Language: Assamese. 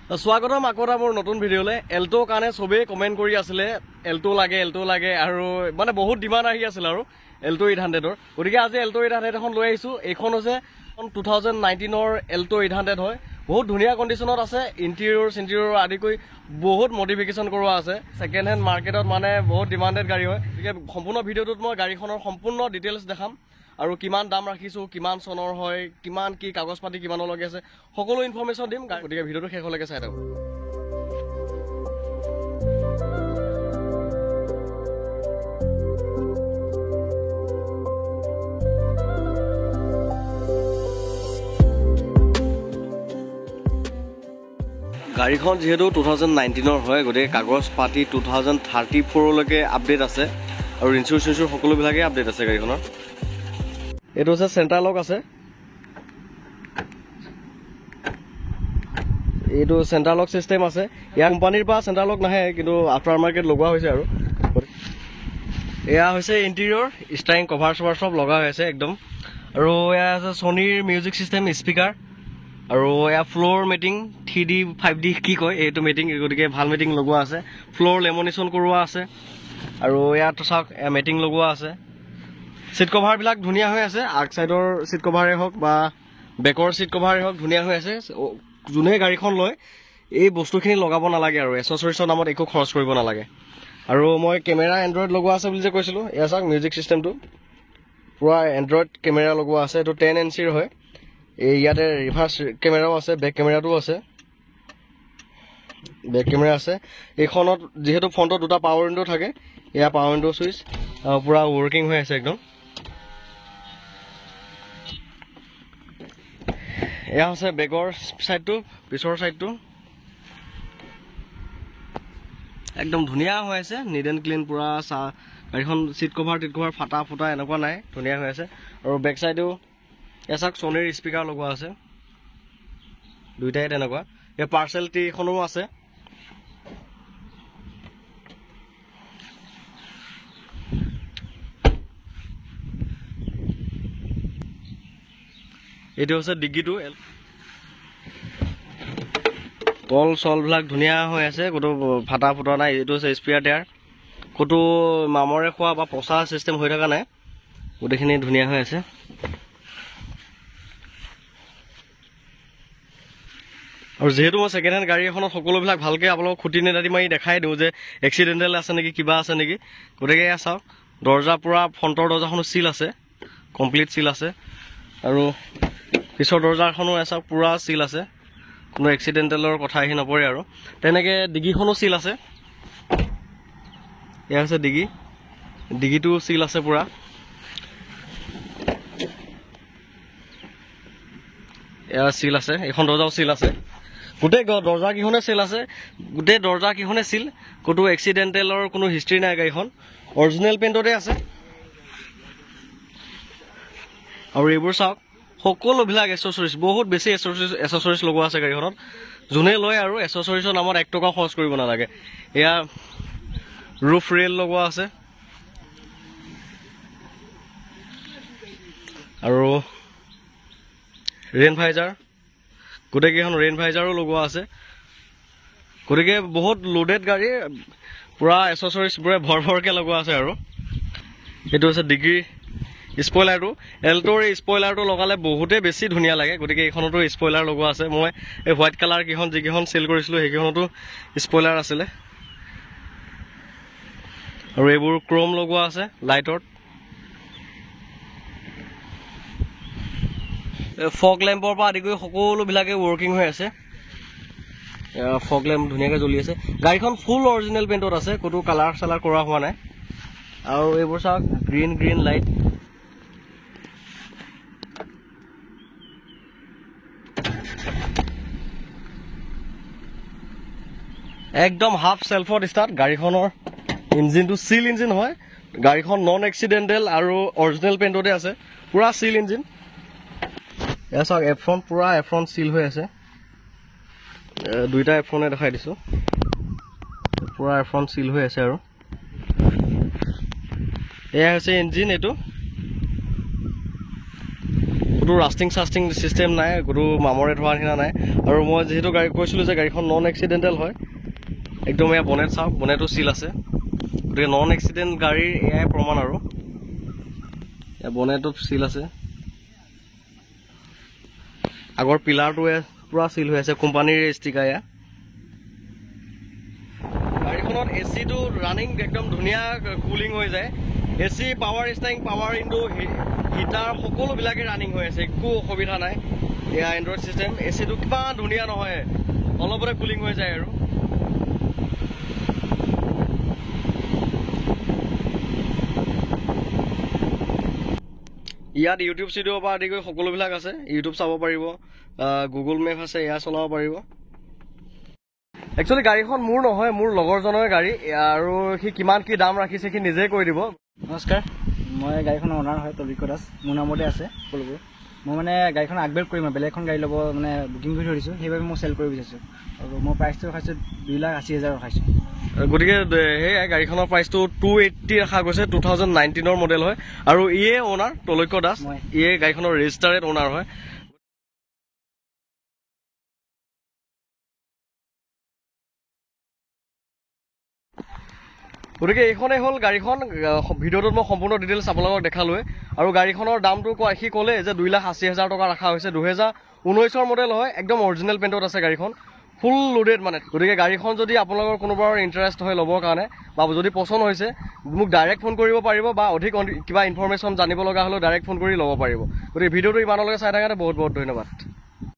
স্বাগতম আকৌ এটা মোৰ নতুন ভিডিঅ'লে। এল্টো কাৰণে চবেই কমেণ্ট কৰি আছিলে এল্টো লাগে আৰু মানে বহুত ডিমাণ্ড আহি আছিল আৰু এল্টো 800ৰ। গতিকে আজি এল্টো 800 এখন লৈ আহিছোঁ। এইখন হৈছে 2019ৰ এল্টো 800 হয়। বহুত ধুনীয়া কণ্ডিশ্যনত আছে, ইণ্টেৰিয়ৰ আদি কৰি বহুত মডিফিকেশ্যন কৰোৱা আছে। ছেকেণ্ড হেণ্ড মাৰ্কেটত মানে বহুত ডিমাণ্ডেড গাড়ী হয়। গতিকে সম্পূৰ্ণ ভিডিঅ'টোত মই গাড়ীখনৰ সম্পূৰ্ণ ডিটেইলছ দেখাম আৰু কিমান দাম ৰাখিছোঁ, কিমান চনৰ হয়, কিমান কি কাগজ পাতি কিমানলৈকে আছে, সকলো ইনফৰ্মেশ্যন দিম। গতিকে ভিডিঅ'টো শেষলৈকে চাই থাকক। গাড়ীখন যিহেতু 2019ৰ হয়, গতিকে কাগজ পাতি 2034লৈকে আপডেট আছে আৰু ইঞ্চুৰেঞ্চ সকলোবিলাকে আপডেট আছে গাড়ীখনৰ। এইটো হৈছে চেণ্টাৰ লক আছে, এইটো চেণ্টাৰ লক চিষ্টেম আছে। ইয়াৰ কোম্পানীৰ পৰা চেণ্টাৰ লক নাহে, কিন্তু আফটাৰ মাৰ্কেট লগোৱা হৈছে আৰু। এয়া হৈছে ইণ্টেৰিয়ৰ, ষ্টাৰিং কভাৰ চভাৰ চব লগা হৈ আছে একদম। আৰু এয়া আছে ছনীৰ মিউজিক চিষ্টেম স্পীকাৰ, আৰু এয়া ফ্ল'ৰ মেটিং 3D 5D কি কয় এইটো মেটিং, গতিকে ভাল মেটিং লগোৱা আছে। ফ্ল'ৰ লেমনেশ্যন কৰোৱা আছে, আৰু ইয়াত চাওক মেটিং লগোৱা আছে। ছিট কভাৰবিলাক ধুনীয়া হৈ আছে, আগ চাইডৰ ছিট কভাৰেই হওক বা বেকৰ ছিট কভাৰেই হওক ধুনীয়া হৈ আছে। যোনে গাড়ীখন লয় এই বস্তুখিনি লগাব নালাগে আৰু এচেছৰিজৰ নামত একো খৰচ কৰিব নালাগে। আৰু মই কেমেৰা এণ্ড্ৰইড লগোৱা আছে বুলি যে কৈছিলোঁ, এয়া চাওক মিউজিক চিষ্টেমটো পূৰা এণ্ড্ৰইড কেমেৰা লগোৱা আছে। এইটো 10 ইঞ্চিৰ হয়। এই ইয়াতে ৰিভাৰ্চ কেমেৰাও আছে, বেক কেমেৰাটো আছে, বেক কেমেৰা আছে। এইখনত যিহেতু ফ্ৰণ্টত দুটা পাৱাৰ উইণ্ডো থাকে, এয়া পাৱাৰ উইণ্ডো চুইচ পূৰা ৱৰ্কিং হৈ আছে একদম। এয়া হৈছে বেগৰ ছাইডটো, পিছৰ ছাইডটো একদম ধুনীয়া হৈ আছে, নিট এণ্ড ক্লিন পূৰা। গাড়ীখন ছিট কভাৰ টিট কভাৰ ফাটা ফুটা এনেকুৱা নাই, ধুনীয়া হৈ আছে। আৰু বেক চাইডেও এয়া চাওক ছনীৰ স্পীকাৰ লগোৱা আছে, দুইটাই তেনেকুৱা। এই পাৰ্চেল ট্ৰিখনো আছে। এইটো হৈছে ডিগ্গিটো, তল চলবিলাক ধুনীয়া হৈ আছে, ক'তো ফাটা ফুটা নাই। এইটো হৈছে স্পেয়াৰ টায়াৰ, ক'তো মামৰে খোৱা বা পচা চিষ্টেম হৈ থকা নাই, গোটেইখিনি ধুনীয়া হৈ আছে। আৰু যিহেতু মই ছেকেণ্ড হেণ্ড গাড়ী এখনত সকলোবিলাক ভালকৈ আপোনালোকক খুটি নেদাদি মাৰি দেখাই দিওঁ যে এক্সিডেণ্টেল আছে নেকি, কিবা আছে নেকি। গতিকে এয়া চাওক, দৰ্জা পূৰা ফ্ৰণ্টৰ দৰ্জাখনো চিল আছে, কমপ্লিট চিল আছে। আৰু পিছৰ দৰ্জাখনো এয়া চাওক পূৰা চিল আছে, কোনো এক্সিডেণ্টেলৰ কথা আহি নপৰে। আৰু তেনেকৈ ডিগ্গিখনো চিল আছে। এয়া হৈছে ডিগ্গিটো চিল আছে পূৰা। এয়া চিল আছে, এইখন দৰ্জাও চিল আছে, গোটেই দৰ্জাকেইখনে চিল আছে, গোটেই দৰ্জাকেইখনে চিল, ক'তো এক্সিডেণ্টেলৰ কোনো হিষ্ট্ৰী নাই। গাড়ীখন অৰিজিনেল পেইণ্টতে আছে। আৰু এইবোৰ চাওক, সকলোবিলাক এচেছৰিজ, বহুত বেছি এচেছৰিজ লগোৱা আছে গাড়ীখনত। যোনে লয় আৰু এচেছৰিজৰ নামত 1 টকা খৰচ কৰিব নালাগে। এয়া ৰুফ ৰেল লগোৱা আছে, আৰু ৰেইন ভাইজাৰ, গোটেইকেইখন ৰেইন ভাইজাৰো লগোৱা আছে। গতিকে বহুত লোডেড গাড়ী, পূৰা এচেছৰিজবোৰে ভৰকৈ লগোৱা আছে। আৰু এইটো হৈছে ডিগ্গি স্পইলাৰটো। এল্টোৰ এই স্পইলাৰটো লগালে বহুতেই বেছি ধুনীয়া লাগে, গতিকে এইখনতো স্পইলাৰ লগোৱা আছে। মই এই হোৱাইট কালাৰ যিকেইখন চেল কৰিছিলোঁ সেইকেইখনতো স্পইলাৰ আছিলে। আৰু এইবোৰ ক্ৰম লগোৱা আছে লাইটত। ফগ লেম্পৰ পৰা আদি কৰি সকলোবিলাকে ৱৰ্কিং হৈ আছে। ফগ লেম্প ধুনীয়াকৈ জ্বলি আছে। গাড়ীখন ফুল অৰিজিনেল পেইণ্টত আছে, ক'তো কালাৰ চালাৰ কৰা হোৱা নাই। আৰু এইবোৰ চাওক গ্ৰীণ লাইট, একদম হাফ চেল্ফত ষ্টাৰ্ট। গাড়ীখনৰ ইঞ্জিনটো চিল ইঞ্জিন হয়, গাড়ীখন নন এক্সিডেণ্টেল আৰু অৰিজিনেল পেইণ্টতে আছে, পূৰা চিল ইঞ্জিন। এয়া চাওক এফ্ৰণ্ট, পূৰা এফ্ৰণ্ট চিল হৈ আছে। দুইটা এফ্ৰণ্টে দেখাই দিছোঁ, পূৰা এফ্ৰণ্ট চিল হৈ আছে। আৰু এয়া হৈছে ইঞ্জিন, এইটো কোনো ৰাষ্টিং চাষ্টিং চিষ্টেম নাই, কোনো মামৰে ধৰা নিচিনা নাই। আৰু মই যিহেতু গাড়ী কৈছিলোঁ যে গাড়ীখন নন এক্সিডেণ্টেল হয়, একদম এয়া বনেট চাওক, বনেটো চিল আছে, গতিকে নন এক্সিডেণ্ট গাড়ীৰ এয়াই প্ৰমাণ। আৰু এয়া বনেটো চিল আছে, আগৰ পিলাৰটোৱে পূৰা চিল হৈ আছে, কোম্পানীৰ ষ্টিকাৰ। এয়া গাড়ীখনত এচিটো ৰানিং একদম ধুনীয়া কুলিং হৈ যায়। AC, power steering, power Indo, heater সকলোবিলাকে ৰানিং হৈ আছে, একো অসুবিধা নাই। এয়া এণ্ড্ৰইড ছিষ্টেম। এচিটো কিমান ধুনীয়া নহয়, অলপতে কুলিং হৈ যায়। আৰু ইয়াত ইউটিউব চিডিঅ'ৰ পৰা আদি কৰি সকলোবিলাক আছে, ইউটিউব চাব পাৰিব, গুগল মেপ আছে, এয়া চলাব পাৰিব। একচুৱেলি গাড়ীখন মোৰ নহয়, মোৰ লগৰজনৰ গাড়ী, আৰু সি কিমান কি দাম ৰাখিছে সি নিজে কৈ দিব। নমস্কাৰ, মই গাড়ীখনৰ অনাৰ হয় তলিক দাস, মোৰ নামতে আছে সকলোবোৰ। মই মানে গাড়ীখন আপগ্ৰেড কৰিম, বেলেগ এখন গাড়ী ল'ব মানে বুকিং কৰি থৈ দিছোঁ, সেইবাবে মই চেল কৰিব বিচাৰিছোঁ। আৰু মই প্ৰাইচটো ৰখাইছোঁ 2,80,000 ৰখাইছোঁ। গতিকে সেয়াই গাড়ীখনৰ প্ৰাইচটো 280 ৰখা গৈছে, 2019 মডেল হয়। আৰু ইয়ে অনাৰ তলৈক দাস, ইয়ে গাড়ীখনৰ ৰেজিষ্টাৰ্ড অনাৰ হয়। গতিকে এইখনেই হ'ল গাড়ীখন। ভিডিঅ'টোত মই সম্পূৰ্ণ ডিটেইলছ আপোনালোকক দেখালোৱে। আৰু গাড়ীখনৰ দামটো সি ক'লে যে 2,80,000 টকা ৰখা হৈছে, 2019 মডেল হয়, একদম অৰিজিনেল পেইণ্টত আছে গাড়ীখন, ফুল লোডেড মানে। গতিকে গাড়ীখন যদি আপোনালোকৰ কোনোবাৰ ইণ্টাৰেষ্ট হয় ল'বৰ কাৰণে, বা যদি পচন্দ হৈছে, মোক ডাইৰেক্ট ফোন কৰিব পাৰিব, বা অধিক কিবা ইনফৰমেশ্যন জানিব লগা হ'লেও ডাইৰেক্ট ফোন কৰি ল'ব পাৰিব। গতিকে ভিডিঅ'টো ইমানলৈকে চাই থকাৰ কাৰণে বহুত বহুত ধন্যবাদ।